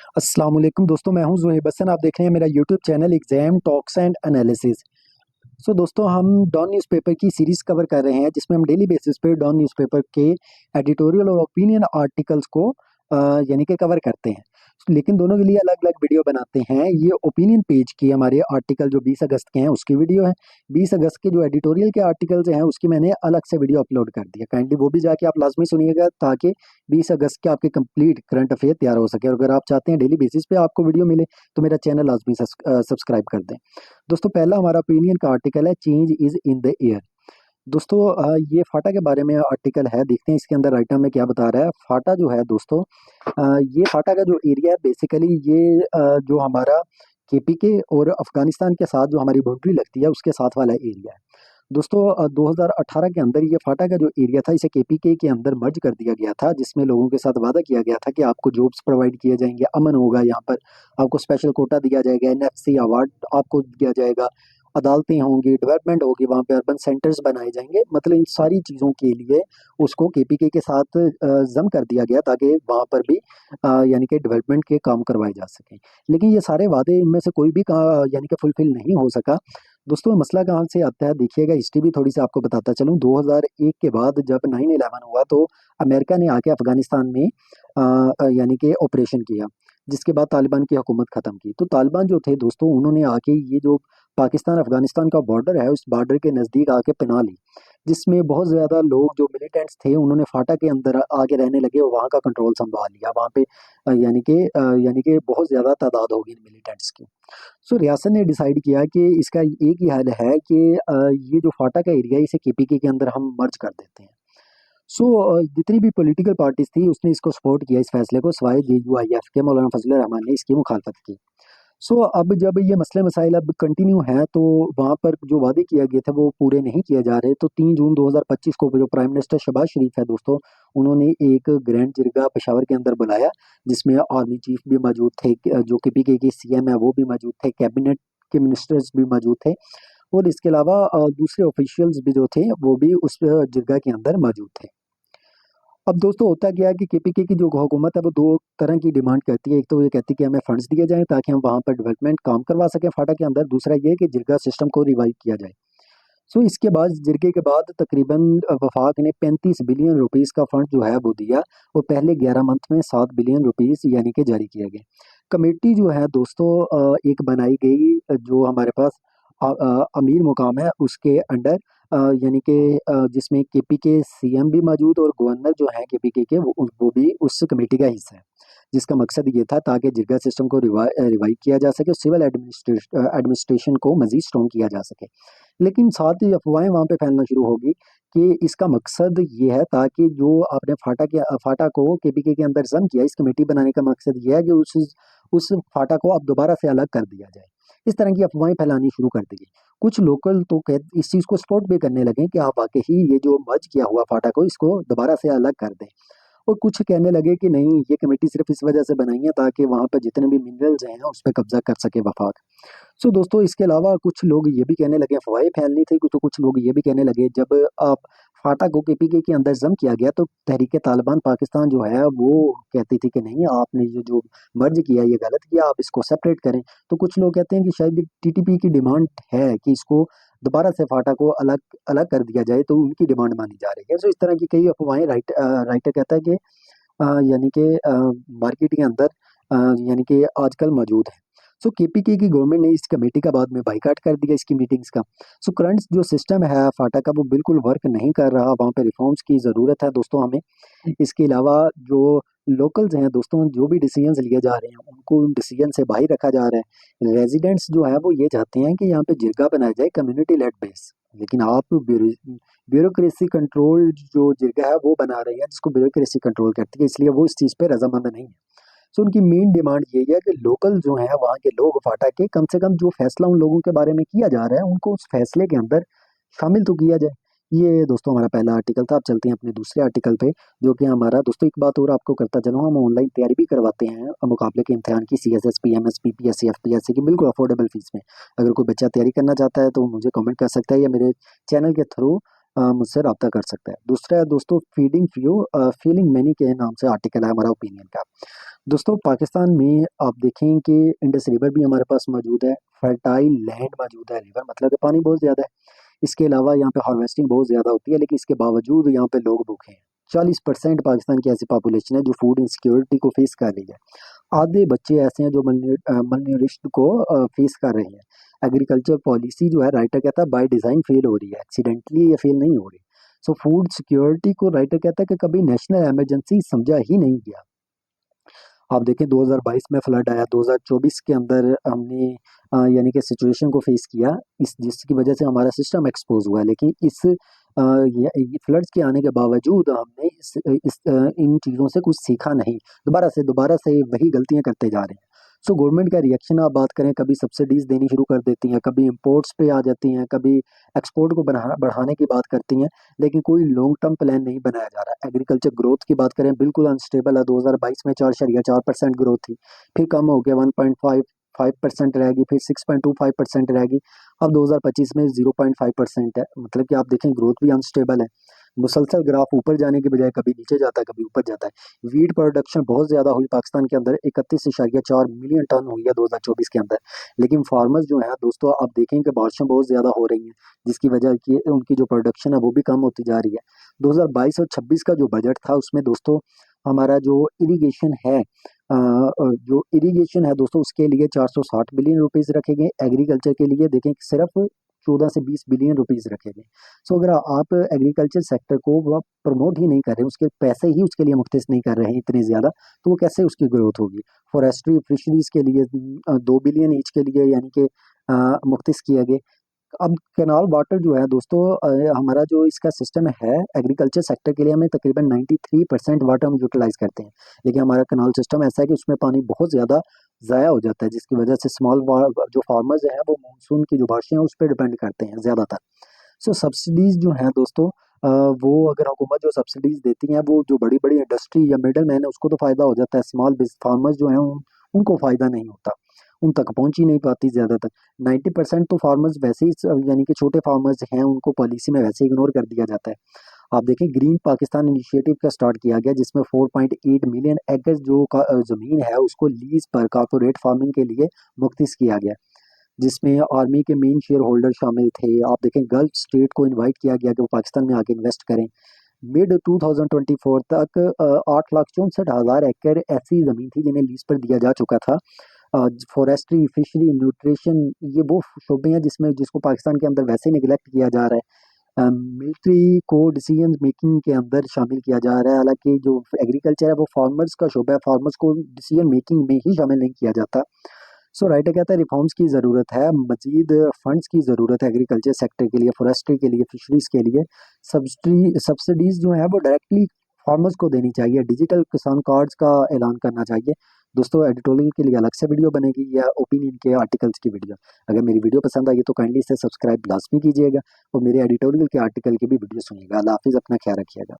अस्सलाम वालेकुम दोस्तों, मैं हूं ज़ुहैब हसन। आप देख रहे हैं मेरा YouTube channel exam talks and analysis. दोस्तों, हम डॉन न्यूज़पेपर की सीरीज़ कवर कर रहे हैं जिसमें हम डेली बेसिस पे डॉन न्यूज़पेपर के एडिटोरियल और ओपिनियन आर्टिकल्स को यानी कि कवर करते हैं। लेकिन दोनों के लिए अलग-अलग वीडियो बनाते हैं। ये ओपिनियन पेज की हमारे आर्टिकल जो 20 अगस्त के हैं उसकी वीडियो है। 20 अगस्त के जो एडिटोरियल के आर्टिकल्स हैं उसकी मैंने अलग से वीडियो अपलोड कर दी है। काइंडली वो भी जाके आप लाज़मी सुनिएगा ताकि 20 अगस्त के आपके कंप्लीट करंट अफेयर तैयार हो सके। और अगर आप चाहते हैं डेली बेसिस पे आपको वीडियो मिले तो मेरा चैनल लाज़मी सब्सक्राइब कर दें। दोस्तों, पहला हमारा ओपिनियन का आर्टिकल है change is in the air. दोस्तों, ये फाटा के बारे में आर्टिकल है। देखते हैं इसके अंदर राइटर में क्या बता रहा है। फाटा जो है दोस्तों, ये फाटा का जो एरिया है बेसिकली ये जो हमारा केपीके और अफ़गानिस्तान के साथ जो हमारी बाउंड्री लगती है उसके साथ वाला एरिया है। दोस्तों, 2018 के अंदर ये फाटा का जो एरिया था इसे केपीके के अंदर मर्ज कर दिया गया था, जिसमें लोगों के साथ वादा किया गया था कि आपको जॉब्स प्रोवाइड किए जाएँगे, अमन होगा यहाँ पर, आपको स्पेशल कोटा दिया जाएगा, एनएफसी अवार्ड आपको दिया जाएगा, अदालतें होंगी, डेवलपमेंट होगी, वहाँ पे अर्बन सेंटर्स बनाए जाएँगे। मतलब इन सारी चीज़ों के लिए उसको केपीके के साथ ज़म कर दिया गया ताकि वहाँ पर भी यानी कि डेवलपमेंट के काम करवाए जा सकें। लेकिन ये सारे वादे इनमें से कोई भी यानी कि फुलफ़िल नहीं हो सका। दोस्तों, मसला कहाँ से आता है देखिएगा, हिस्ट्री भी थोड़ी-सी आपको बताता चलूँ। 2001 के बाद जब 9/11 हुआ तो अमेरिका ने आके अफ़गानिस्तान में यानी कि ऑपरेशन किया, जिसके बाद तालिबान की हुकूमत ख़त्म की। तो तालिबान जो थे दोस्तों, उन्होंने आके ये जो पाकिस्तान-अफ़गानिस्तान का बॉर्डर है, उस बॉर्डर के नज़दीक आके पनाह ली, जिसमें बहुत ज़्यादा लोग जो मिलिटेंट्स थे, उन्होंने फाटा के अंदर आके रहने लगे और वहाँ का कंट्रोल सँभाल लिया। वहाँ पे यानी कि बहुत ज़्यादा तादाद होगी इन मिलिटेंट्स की। रियासत ने डिसाइड किया कि इसका एक ही हल है कि ये जो फाटा का एरिया है इसे केपीके के अंदर हम मर्ज कर देते हैं। जितनी भी पॉलिटिकल पार्टीज़ थी उसने इसको सपोर्ट किया इस फैसले को, सिवाय जेयूआईएफ के मौलाना फजलुर रहमान ने इसकी मुखालफत की। अब जब ये मसले मसाइल अब कंटिन्यू हैं तो वहाँ पर जो वादे किए गए थे वो पूरे नहीं किए जा रहे। तो 3 जून 2025 को जो प्राइम मिनिस्टर शहबाज शरीफ है दोस्तों, उन्होंने एक ग्रैंड जिरगा पेशावर के अंदर बुलाया, जिसमें आर्मी चीफ भी मौजूद थे, जो केपीके के सीएम है वो भी मौजूद थे, कैबिनेट के मिनिस्टर्स भी मौजूद थे और इसके अलावा दूसरे ऑफिशियल्स भी जो थे वो भी उस जिरगा के अंदर मौजूद थे। अब दोस्तों, होता क्या है कि केपीके की जो हुकूमत है वो 2 तरह की डिमांड करती है। एक तो ये कहती है कि हमें फंड्स दिए जाएँ ताकि हम वहाँ पर डेवलपमेंट काम करवा सकें फाटा के अंदर। दूसरा ये है कि जिरगा सिस्टम को रिवाइव किया जाए। इसके बाद जिरगे के बाद तकरीबन वफाक ने 35 बिलियन रुपीस का फंड जो है वो दिया और पहले 11 मंथ में 7 बिलियन रुपीस यानी कि जारी किए गए। कमेटी जो है दोस्तों, एक बनाई गई जो हमारे पास अमीर मुकाम है उसके अंडर, यानी कि जिसमें केपीके सीएम भी मौजूद और गवर्नर जो है केपीके के वो भी उस कमेटी का हिस्सा है, जिसका मकसद ये था ताकि जिरगा सिस्टम को रिवाइव किया जा सके, सिविल एडमिनिस्ट्रेशन को मजीद स्ट्रॉन्ग किया जा सके। लेकिन साथ ही अफ़वाहें वहाँ पे फैलना शुरू होगी कि इसका मकसद ये है ताकि जो आपने फाटा को केपीके के अंदर ज़म किया, इस कमेटी बनाने का मकसद ये है कि उस फाटा को अब दोबारा से अलग कर दिया जाए। इस तरह की अफ़वाहें फैलानी शुरू कर दी गई। कुछ लोकल तो इस चीज़ को सपोर्ट भी करने लगे कि आप वाक़ई ही ये जो मर्ज किया हुआ फाटा को इसको दोबारा से अलग कर दें। और कुछ कहने लगे कि नहीं, ये कमेटी सिर्फ़ इस वजह से बनाई है ताकि वहाँ पे जितने भी मिनरल्स हैं उस पे कब्ज़ा कर सके वफ़ाक। दोस्तों, इसके अलावा कुछ लोग ये भी कहने लगे, अफ़वाहें फैलनी थी, तो कुछ लोग ये भी कहने लगे जब आप फाटा को केपीके के अंदर ज़म किया गया तो तहरीक-ए-तालिबान पाकिस्तान जो है वो कहती थी कि नहीं, आपने ये जो मर्ज किया ये गलत किया, आप इसको सेपरेट करें। तो कुछ लोग कहते हैं कि शायद टीटीपी की डिमांड है कि इसको दोबारा से फाटा को अलग अलग कर दिया जाए, तो उनकी डिमांड मानी जा रही है। इस तरह की कई अफ़वाहें राइटर कहता है कि यानी कि मार्केट के अंदर यानी कि आजकल मौजूद है। केपीके की गवर्नमेंट ने इस कमेटी का बाद में बायकॉट कर दिया इसकी मीटिंग्स का। करंट जो सिस्टम है फाटा का वो बिल्कुल वर्क नहीं कर रहा, वहाँ पे रिफॉर्म्स की ज़रूरत है दोस्तों हमें। इसके अलावा जो लोकल्स हैं दोस्तों, जो भी डिसीजंस लिए जा रहे हैं उनको उन डिसीजन से बाहर रखा जा रहा है। रेजिडेंट्स जो है वो ये चाहते हैं कि यहाँ पे जिरगा बनाया जाए कम्युनिटी लेड बेस, लेकिन आप ब्यूरोक्रेसी कंट्रोल जो जिरगा है वो बना रही है जिसको ब्यूरोक्रेसी कंट्रोल करती है, इसलिए वो इस चीज़ पे रजामंद नहीं है। उनकी मेन डिमांड यही है कि लोकल जो है वहाँ के लोग फाटा के कम से कम जो फैसला उन लोगों के बारे में किया जा रहा है उनको उस फैसले के अंदर शामिल तो किया जाए। ये दोस्तों हमारा पहला आर्टिकल था। अब चलते हैं अपने दूसरे आर्टिकल पे, जो कि हमारा दोस्तों, एक बात और आपको करता चलूँ, हम ऑनलाइन तैयारी भी करवाते हैं मुकाबले के इम्तिहान की, सीएसएस, पीएमएस, पीपीएससी, एफपीएससी की, बिल्कुल अफोर्डेबल फीस में। अगर कोई बच्चा तैयारी करना चाहता है तो मुझे कमेंट कर सकता है या मेरे चैनल के थ्रू मुझसे रब्ता कर सकता है। दूसरा है दोस्तों फीलिंग मैनी के नाम से आर्टिकल है हमारा ओपिनियन का। दोस्तों पाकिस्तान में आप देखें कि इंडस रिवर भी हमारे पास मौजूद है, फर्टाइल लैंड मौजूद है, रिवर मतलब कि पानी बहुत ज़्यादा है। इसके अलावा यहाँ पे हार्वेस्टिंग बहुत ज़्यादा होती है, लेकिन इसके बावजूद यहाँ पे लोग भूखे हैं। 40% पाकिस्तान की ऐसी पॉपुलेशन है जो फूड इनसिक्योरिटी को फेस कर रही है। आधे बच्चे ऐसे हैं जो मलन्यूट्रिशन को फेस कर रहे हैं। एग्रीकल्चर पॉलिसी जो है राइटर कहता है बाय डिज़ाइन फेल हो रही है, एक्सीडेंटली ये फेल नहीं हो रही। सो फूड सिक्योरिटी को राइटर कहता है कि कभी नेशनल इमरजेंसी समझा ही नहीं गया। आप देखें 2022 में फ्लड आया, 2024 के अंदर हमने यानी कि सिचुएशन को फेस किया इस जिसकी वजह से हमारा सिस्टम एक्सपोज हुआ। लेकिन इस ये फ्लड्स के आने के बावजूद हमने इन चीज़ों से कुछ सीखा नहीं, दोबारा से वही गलतियां करते जा रहे हैं। सो गवर्नमेंट का रिएक्शन आप बात करें, कभी सब्सिडीज देनी शुरू कर देती हैं, कभी इम्पोर्ट्स पे आ जाती हैं, कभी एक्सपोर्ट को बढ़ाने की बात करती हैं, लेकिन कोई लॉन्ग टर्म प्लान नहीं बनाया जा रहा। एग्रीकल्चर ग्रोथ की बात करें, बिल्कुल अनस्टेबल है। 2022 में 4.4% ग्रोथ थी, फिर कम हो गया 1.5% रहेगी, फिर 6.25% रहेगी, अब 2025 में 0.5% है। मतलब कि आप देखें ग्रोथ भी अनस्टेबल है। मुसलसल ग्राफ ऊपर जाने के बजाय कभी नीचे जाता है, कभी ऊपर जाता है। वीट प्रोडक्शन बहुत ज़्यादा हुई पाकिस्तान के अंदर, 31.4 मिलियन टन हुई है 2024 के अंदर। लेकिन फार्मर्स जो है दोस्तों, आप देखें कि बारिशें बहुत ज़्यादा हो रही हैं, जिसकी वजह की उनकी जो प्रोडक्शन है वो भी कम होती जा रही है। 2022 और 26 का जो बजट था उसमें दोस्तों हमारा जो इरिगेशन है दोस्तों, उसके लिए 460 बिलियन रुपीस रखे गए। एग्रीकल्चर के लिए देखें कि सिर्फ 14 से 20 बिलियन रुपीस रखे गए। सो अगर आप एग्रीकल्चर सेक्टर को प्रमोट ही नहीं कर रहे, उसके पैसे ही उसके लिए मुख्तस नहीं कर रहे हैं इतने ज़्यादा, तो वो कैसे उसकी ग्रोथ होगी। फॉरेस्ट्री फिशरीज के लिए 2 बिलियन ईच के लिए यानी कि मुख्तस किया गया। अब कैनाल वाटर जो है दोस्तों, हमारा जो इसका सिस्टम है एग्रीकल्चर सेक्टर के लिए, हमें तकरीबन 93% वाटर हम यूटिलाइज करते हैं। लेकिन हमारा कैनाल सिस्टम ऐसा है कि उसमें पानी बहुत ज़्यादा ज़ाया हो जाता है, जिसकी वजह से जो फार्मर्स हैं वो मानसून की जो बारिशें हैं उस पर डिपेंड करते हैं ज़्यादातर। सो सब्सिडीज़ जो हैं दोस्तों, वो अगर हुकूमत जो सब्सिडीज़ देती हैं, वो जो बड़ी बड़ी इंडस्ट्री या मिडल मैन है उसको तो फ़ायदा हो जाता है, स्मॉल बिज फार्मर्स जो हैं उनको फ़ायदा नहीं होता, उन तक पहुँच ही नहीं पाती ज़्यादातर। 90% तो फार्मर्स वैसे ही यानी कि छोटे फार्मर्स हैं, उनको पॉलिसी में वैसे इग्नोर कर दिया जाता है। आप देखें ग्रीन पाकिस्तान इनिशिएटिव का स्टार्ट किया गया, जिसमें 4.8 मिलियन एकड़ जो ज़मीन है उसको लीज पर कॉर्पोरेट फार्मिंग के लिए मुख्तिस किया गया, जिसमें आर्मी के मेन शेयर होल्डर शामिल थे। आप देखें गल्फ स्टेट को इनवाइट किया गया कि वो पाकिस्तान में आके इन्वेस्ट करें। मिड 2024 तक 8,64,000 एकड़ ऐसी ज़मीन थी जिन्हें लीज पर दिया जा चुका था। फॉरेस्ट्री, फिशरी, न्यूट्रिशन, ये वो शोबे हैं जिसको पाकिस्तान के अंदर वैसे निगलेक्ट किया जा रहा है। मिलिट्री को डिसीजन मेकिंग के अंदर शामिल किया जा रहा है, हालांकि जो एग्रीकल्चर है वो फार्मर्स का शोबा है, फार्मर्स को डिसीजन मेकिंग में ही शामिल नहीं किया जाता। सो राइटर कहता है रिफॉर्म्स की ज़रूरत है, मजीद फंड्स की ज़रूरत है एग्रीकल्चर सेक्टर के लिए, फॉरेस्ट्री के लिए, फिशरीज़ के लिए। सब्सिडीज़ जो है वो डायरेक्टली फार्मर्स को देनी चाहिए, डिजिटल किसान कार्ड्स का ऐलान करना चाहिए। दोस्तों एडिटोरियल के लिए अलग से वीडियो बनेगी या ओपिनियन के आर्टिकल्स की वीडियो। अगर मेरी वीडियो पसंद आई तो काइंडली इसे सब्सक्राइब लाजमी कीजिएगा और मेरे एडिटोरियल के आर्टिकल की भी वीडियो सुनिएगा। अल्लाह हाफिज़, अपना ख्याल रखिएगा।